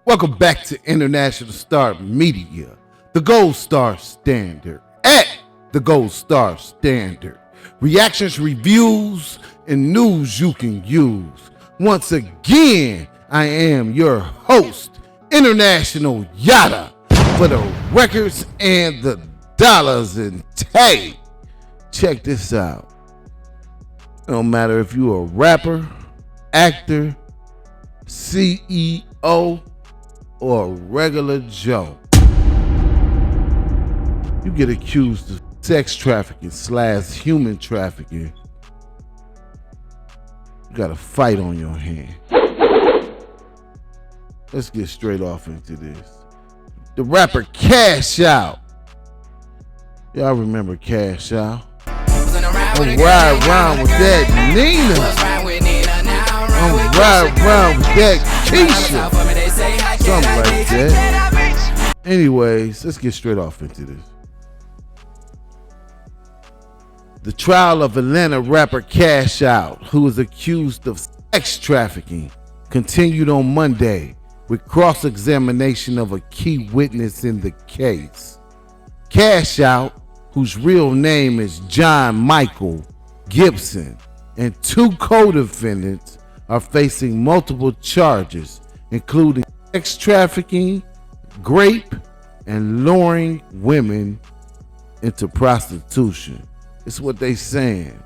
Welcome back to International Star Media, the Gold Star Standard. At the Gold Star Standard. Reactions, reviews, and news you can use. Once again, I am your host, International Yada, for the records and the dollars. And hey, check this out. It don't matter if you're a rapper, actor, CEO, or a regular Joe. You get accused of sex trafficking / human trafficking. You got a fight on your hand. Let's get straight off into this. The rapper Cash Out. Y'all remember Cash Out? I'm ride around with that Nina. I'm ride around with that Keisha. Something like that. Anyways, let's get straight off into this. The trial of Atlanta rapper Cash Out, who was accused of sex trafficking, continued on Monday with cross-examination of a key witness in the case. Cash Out, whose real name is John Michael Gibson, and two co-defendants are facing multiple charges, including sex trafficking, rape, and luring women into prostitution. It's what they saying,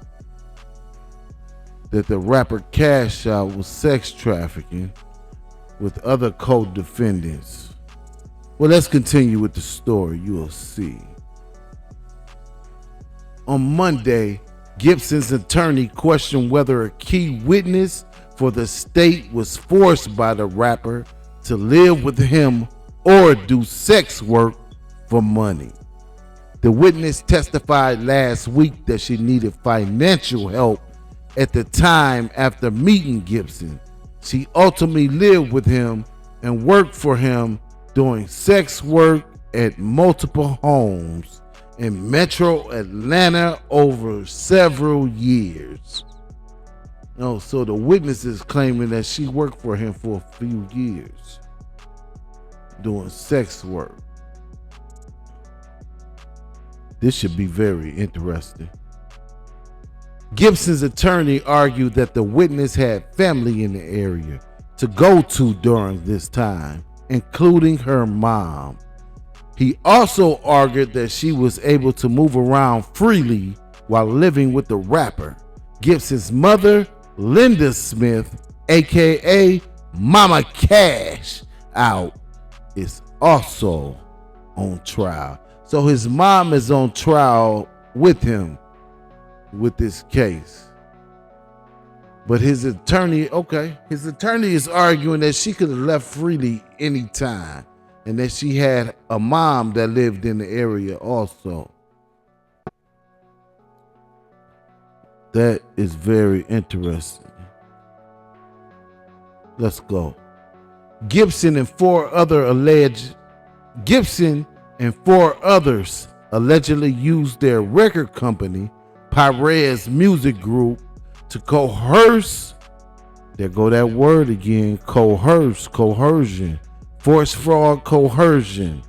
that the rapper Cash Out was sex trafficking with other co-defendants. Well, let's continue with the story. You'll see. On Monday, Gibson's attorney questioned whether a key witness for the state was forced by the rapper to live with him or do sex work for money. The witness testified last week that she needed financial help at the time after meeting Gibson. She ultimately lived with him and worked for him doing sex work at multiple homes in Metro Atlanta over several years. So the witness is claiming that she worked for him for a few years doing sex work. This should be very interesting. Gibson's attorney argued that the witness had family in the area to go to during this time, including her mom. He also argued that she was able to move around freely while living with the rapper. Gibson's mother, Linda Smith, aka Mama Cash Out, is also on trial. So his mom is on trial with him with this case. But his attorney is arguing that she could have left freely anytime and that she had a mom that lived in the area also. That is very interesting. Let's go. Gibson and four others allegedly used their record company, R.I.C.O Music Group, to coerce, there go that word again, coercion, force, fraud, coercion.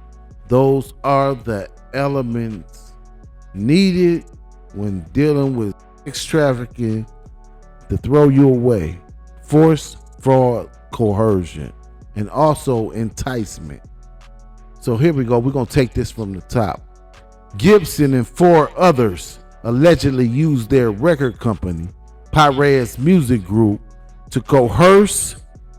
Those are the elements needed when dealing with sex trafficking to throw you away. Force, fraud, coercion, and also enticement. So here we go. We're going to take this from the top. Gibson and four others allegedly used their record company, R.I.C.O Music Group, to coerce,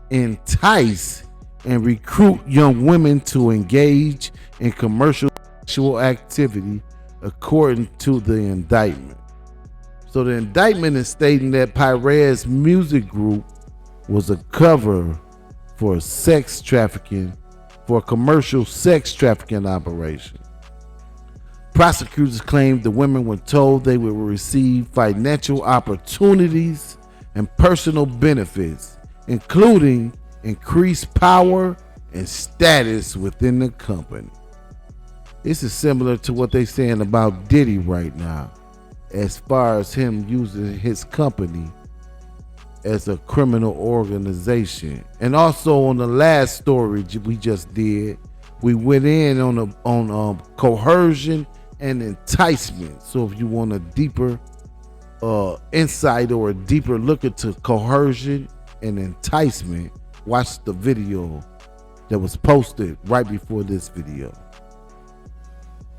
entice, and recruit young women to engage in commercial sexual activity, according to the indictment. So the indictment is stating that R.I.C.O Music Group was a cover for sex trafficking, for a commercial sex trafficking operation. Prosecutors claimed the women were told they would receive financial opportunities and personal benefits, including increased power and status within the company. This is similar to what they're saying about Diddy right now, as far as him using his company as a criminal organization. And also on the last story we just did, we went in on coercion and enticement. So if you want a deeper insight or a deeper look into coercion and enticement, watch the video that was posted right before this video.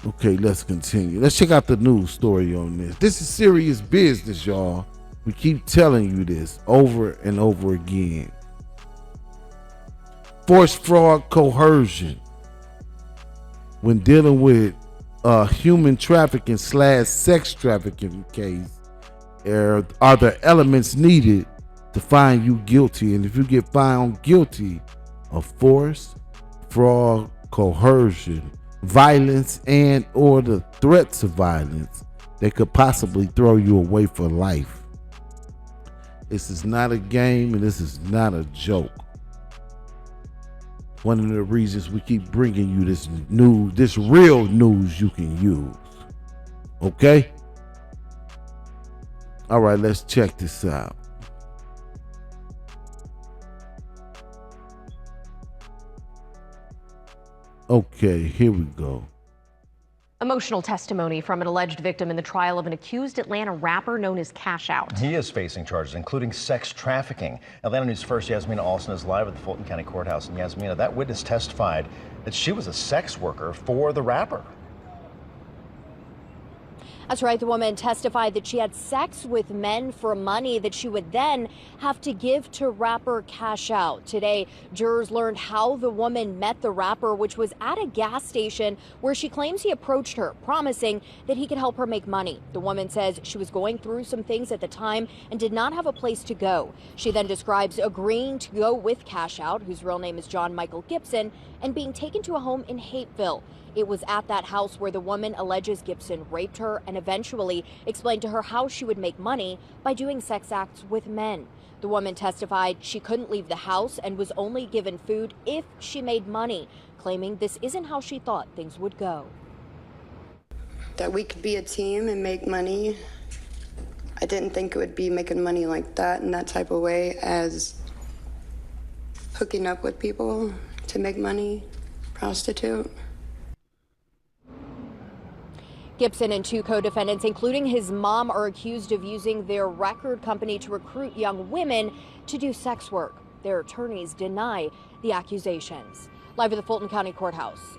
Okay, let's continue. Let's check out the news story on this. This is serious business, y'all. We keep telling you this over and over again. Forced fraud coercion. When dealing with human trafficking / sex trafficking case, are the elements needed to find you guilty. And if you get found guilty of force, fraud, coercion, violence, and or the threats of violence, they could possibly throw you away for life. This is not a game and this is not a joke. One of the reasons we keep bringing you this news, this real news you can use. Okay? All right, let's check this out. Okay, here we go. Emotional testimony from an alleged victim in the trial of an accused Atlanta rapper known as Cash Out. He is facing charges, including sex trafficking. Atlanta News First Yasmina Alston is live at the Fulton County Courthouse. And Yasmina, that witness testified that she was a sex worker for the rapper. That's right. The woman testified that she had sex with men for money that she would then have to give to rapper Cash Out. Today, jurors learned how the woman met the rapper, which was at a gas station where she claims he approached her, promising that he could help her make money. The woman says she was going through some things at the time and did not have a place to go. She then describes agreeing to go with Cash Out, whose real name is John Michael Gibson, and being taken to a home in Hateville. It was at that house where the woman alleges Gibson raped her and eventually explained to her how she would make money by doing sex acts with men. The woman testified she couldn't leave the house and was only given food if she made money, claiming this isn't how she thought things would go. That we could be a team and make money. I didn't think it would be making money like that in that type of way, as hooking up with people to make money, prostitute. Gibson and two co-defendants, including his mom, are accused of using their record company to recruit young women to do sex work. Their attorneys deny the accusations. Live at the Fulton County Courthouse.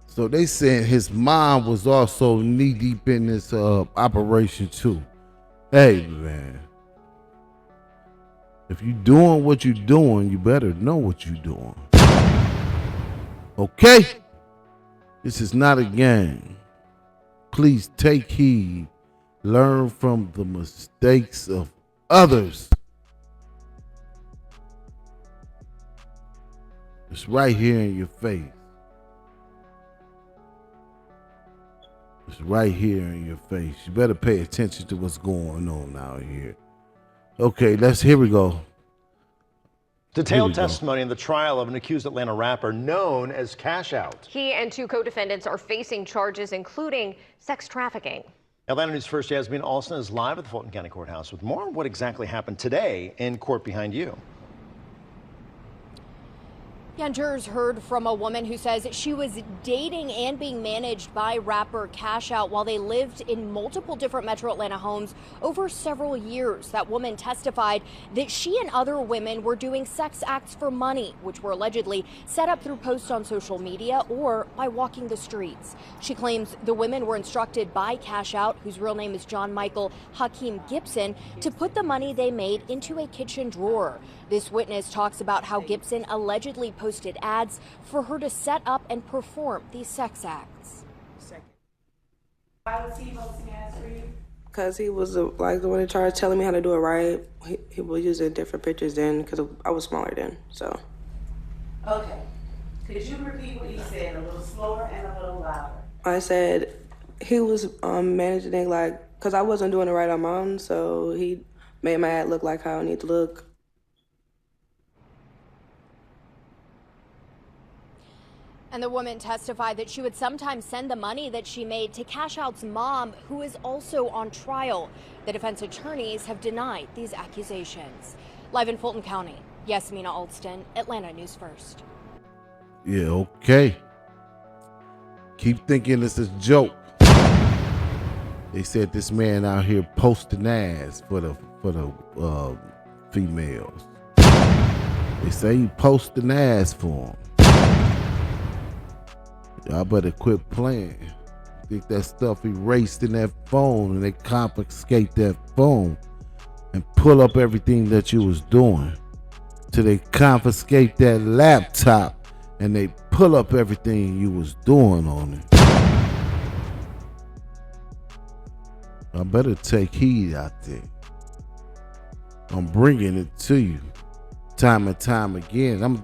So they said his mom was also knee deep in this operation too. Hey man, if you doing what you doing, you better know what you doing. Okay? This is not a game. Please take heed. Learn from the mistakes of others. It's right here in your face. It's right here in your face. You better pay attention to what's going on out here. Okay, here we go. Detailed testimony in the trial of an accused Atlanta rapper known as Cash Out. He and two co-defendants are facing charges including sex trafficking. Atlanta News First Yasmina Alston is live at the Fulton County Courthouse with more on what exactly happened today in court behind you. Yeah, and jurors heard from a woman who says she was dating and being managed by rapper Cash Out while they lived in multiple different Metro Atlanta homes over several years. That woman testified that she and other women were doing sex acts for money, which were allegedly set up through posts on social media or by walking the streets. She claims the women were instructed by Cash Out, whose real name is John Michael Hakeem Gibson, to put the money they made into a kitchen drawer. This witness talks about how Gibson allegedly posted ads for her to set up and perform these sex acts. Why was he posting ads for you? Because he was like the one in charge telling me how to do it right. He was using different pictures then because I was smaller then, so. Okay. Could you repeat what he said a little slower and a little louder? I said he was managing it like, because I wasn't doing it right on my own, so he made my ad look like how I need to look. And the woman testified that she would sometimes send the money that she made to Cash Out's mom, who is also on trial. The defense attorneys have denied these accusations. Live in Fulton County, Yasmina Alston, Atlanta News First. Yeah, okay. Keep thinking it's a joke. They said this man out here posting ads for the females. They say he posting ads for them. Y'all better quit playing. Think that stuff erased in that phone and they confiscate that phone and pull up everything that you was doing. Till they confiscate that laptop and they pull up everything you was doing on it. I better take heed out there. I'm bringing it to you time and time again. I'm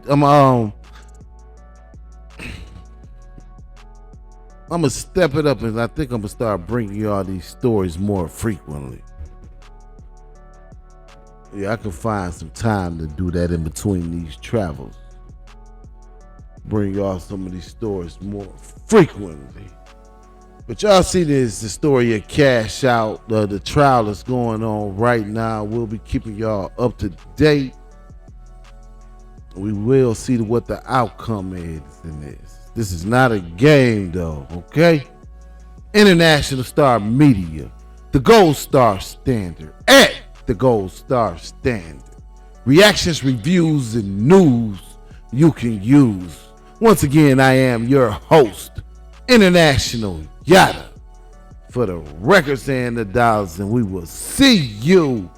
gonna step it up, and I think I'm gonna start bringing you all these stories more frequently. Yeah, I can find some time to do that in between these travels. Bring y'all some of these stories more frequently. But y'all see this, the story of Cash Out. The trial is going on right now. We'll be keeping y'all up to date. We will see what the outcome is in this. This is not a game though, okay? International Star Media, the Gold Star Standard, at the Gold Star Standard. Reactions, reviews, and news you can use. Once again, I am your host, International Yada, for the records and the dollars, and we will see you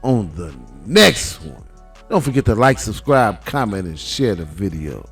on the next one. Don't forget to like, subscribe, comment, and share the video.